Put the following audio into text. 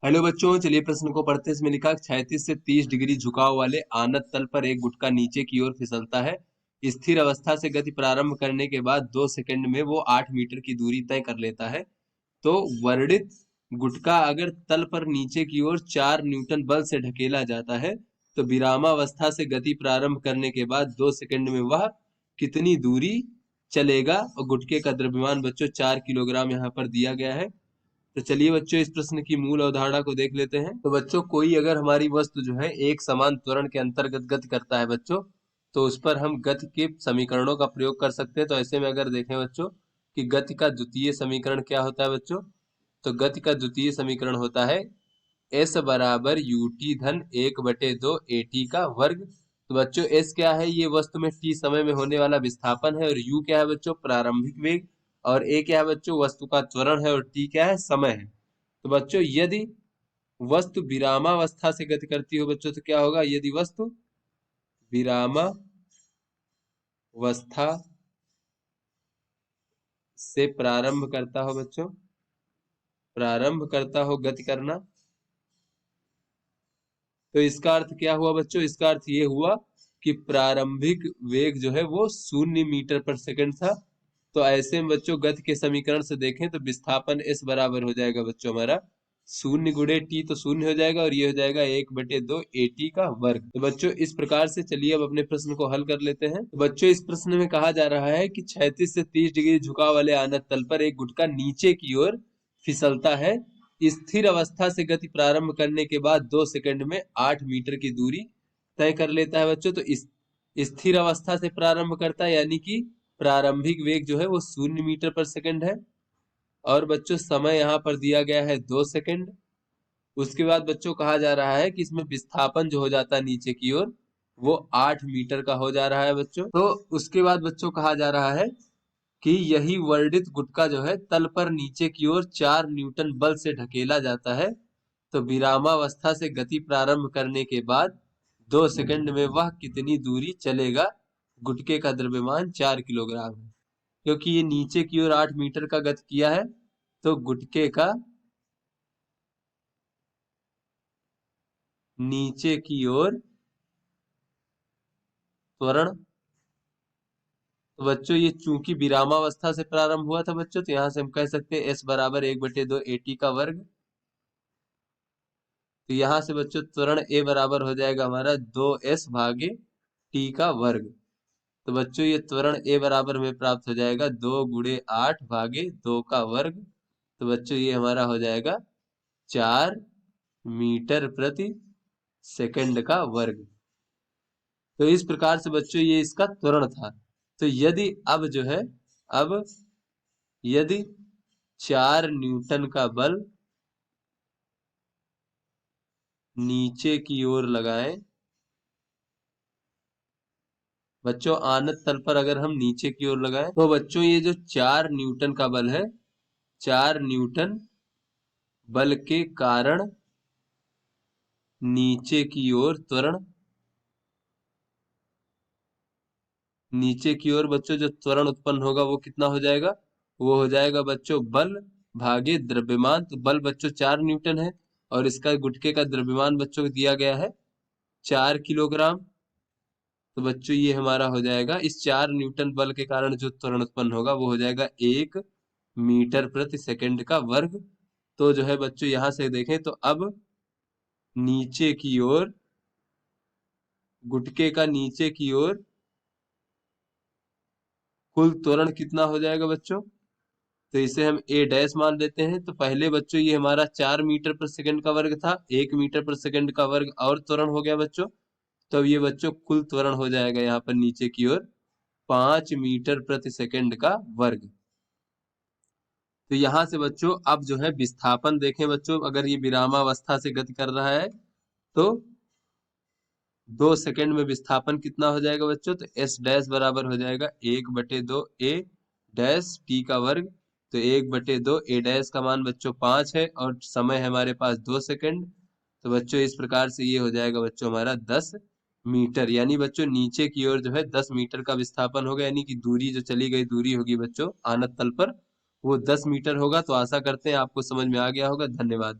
Hello बच्चों, चलिए प्रश्न को पढ़ते हैं। इसमें लिखा 36 से 30 डिग्री झुकाव वाले आनत तल पर एक गुटका नीचे की ओर फिसलता है। स्थिर अवस्था से गति प्रारंभ करने के बाद 2 सेकंड में वो 8 मीटर की दूरी तय कर लेता है। तो वर्णित गुटका अगर तल पर नीचे की ओर 4 न्यूटन बल से ढकेला जाता है तो विरामावस्था से गति प्रारंभ करने के बाद 2 सेकंड में वह कितनी दूरी चलेगा। और गुटके का द्रव्यमान बच्चों 4 किलोग्राम यहाँ पर दिया गया है। तो चलिए बच्चों, इस प्रश्न की मूल अवधारणा को देख लेते हैं। तो बच्चों, कोई अगर हमारी वस्तु जो है एक समान त्वरण के अंतर्गत गति करता है बच्चों, तो उस पर हम गति के समीकरणों का प्रयोग कर सकते हैं। तो ऐसे में अगर देखें बच्चों कि गति का द्वितीय समीकरण क्या होता है बच्चों, तो गति का द्वितीय समीकरण होता है एस बराबर यू टी धन 1/2 ए टी का वर्ग। तो बच्चों एस क्या है, ये वस्तु में टी समय में होने वाला विस्थापन है, और यू क्या है बच्चों, प्रारंभिक वेग, और ए क्या है बच्चों, वस्तु का त्वरण है, और टी क्या है, समय है। तो बच्चों यदि वस्तु विरामावस्था से गति करती हो बच्चों तो क्या होगा, यदि वस्तु विरामावस्था से प्रारंभ करता हो बच्चों, प्रारंभ करता हो गति करना, तो इसका अर्थ क्या हुआ बच्चों, इसका अर्थ ये हुआ कि प्रारंभिक वेग जो है वो 0 मीटर पर सेकंड था। तो ऐसे में बच्चों गति के समीकरण से देखें तो विस्थापन एस बराबर हो जाएगा बच्चों हमारा 0 × टी, तो 0 हो जाएगा, और ये हो जाएगा 1/2 ए टी का वर्ग। तो बच्चों इस प्रकार से चलिए अब अपने प्रश्न को हल कर लेते हैं। तो बच्चों इस प्रश्न में कहा जा रहा है कि 36 से 30 डिग्री झुकाव वाले आनत तल पर एक गुटका नीचे की ओर फिसलता है। स्थिर अवस्था से गति प्रारंभ करने के बाद 2 सेकंड में 8 मीटर की दूरी तय कर लेता है बच्चों। तो इस स्थिर अवस्था से प्रारंभ करता है, यानी कि प्रारंभिक वेग जो है वो 0 मीटर पर सेकंड है, और बच्चों समय यहाँ पर दिया गया है 2 सेकंड। उसके बाद बच्चों कहा जा रहा है कि इसमें विस्थापन जो हो जाता है नीचे की ओर वो 8 मीटर का हो जा रहा है बच्चों। तो उसके बाद बच्चों कहा जा रहा है कि यही वर्णित गुटका जो है तल पर नीचे की ओर 4 न्यूटन बल से ढकेला जाता है। तो विरामावस्था से गति प्रारंभ करने के बाद 2 सेकंड में वह कितनी दूरी चलेगा। गुटके का द्रव्यमान 4 किलोग्राम है। क्योंकि ये नीचे की ओर 8 मीटर का गति किया है, तो गुटके का नीचे की ओर त्वरण, तो बच्चों ये चूंकि विरामावस्था से प्रारंभ हुआ था बच्चों, तो यहाँ से हम कह सकते हैं एस बराबर 1/2 ए टी का वर्ग। तो यहाँ से बच्चों त्वरण ए बराबर हो जाएगा हमारा 2s भागे टी का वर्ग। तो बच्चों ये त्वरण ए बराबर में प्राप्त हो जाएगा 2 × 8 भागे 2 का वर्ग। तो बच्चों ये हमारा हो जाएगा 4 मीटर प्रति सेकंड का वर्ग। तो इस प्रकार से बच्चों ये इसका त्वरण था। तो यदि अब जो है, अब यदि 4 न्यूटन का बल नीचे की ओर लगाएं बच्चों, आनत तल पर अगर हम नीचे की ओर लगाएं तो बच्चों ये जो 4 न्यूटन का बल है, 4 न्यूटन बल के कारण नीचे की ओर त्वरण, नीचे की ओर बच्चों जो त्वरण उत्पन्न होगा वो कितना हो जाएगा, वो हो जाएगा बच्चों बल भागे द्रव्यमान। तो बल बच्चों 4 न्यूटन है, और इसका गुटके का द्रव्यमान बच्चों को दिया गया है 4 किलोग्राम। तो बच्चों ये हमारा हो जाएगा, इस 4 न्यूटन बल के कारण जो त्वरण उत्पन्न होगा वो हो जाएगा 1 मीटर प्रति सेकंड का वर्ग। तो जो है बच्चों यहाँ से देखें तो अब नीचे की ओर, गुटके का नीचे की ओर कुल त्वरण कितना हो जाएगा बच्चों, तो इसे हम ए डैश मान लेते हैं। तो पहले बच्चों ये हमारा 4 मीटर पर सेकंड का वर्ग था, 1 मीटर पर सेकंड का वर्ग और त्वरण हो गया बच्चों। तो ये बच्चों कुल त्वरण हो जाएगा यहाँ पर नीचे की ओर 5 मीटर प्रति सेकंड का वर्ग। तो यहाँ से बच्चों अब जो है विस्थापन देखें बच्चों, अगर ये विरामावस्था से गति कर रहा है तो 2 सेकंड में विस्थापन कितना हो जाएगा बच्चों, तो एस डैश बराबर हो जाएगा 1/2 ए डैश टी का वर्ग। तो 1/2 ए डैश का मान बच्चों 5 है, और समय है हमारे पास 2 सेकंड। तो बच्चों इस प्रकार से ये हो जाएगा बच्चों हमारा 10 मीटर, यानी बच्चों नीचे की ओर जो है 10 मीटर का विस्थापन होगा, यानी कि दूरी जो चली गई दूरी होगी बच्चों आनत तल पर वो 10 मीटर होगा। तो आशा करते हैं आपको समझ में आ गया होगा। धन्यवाद।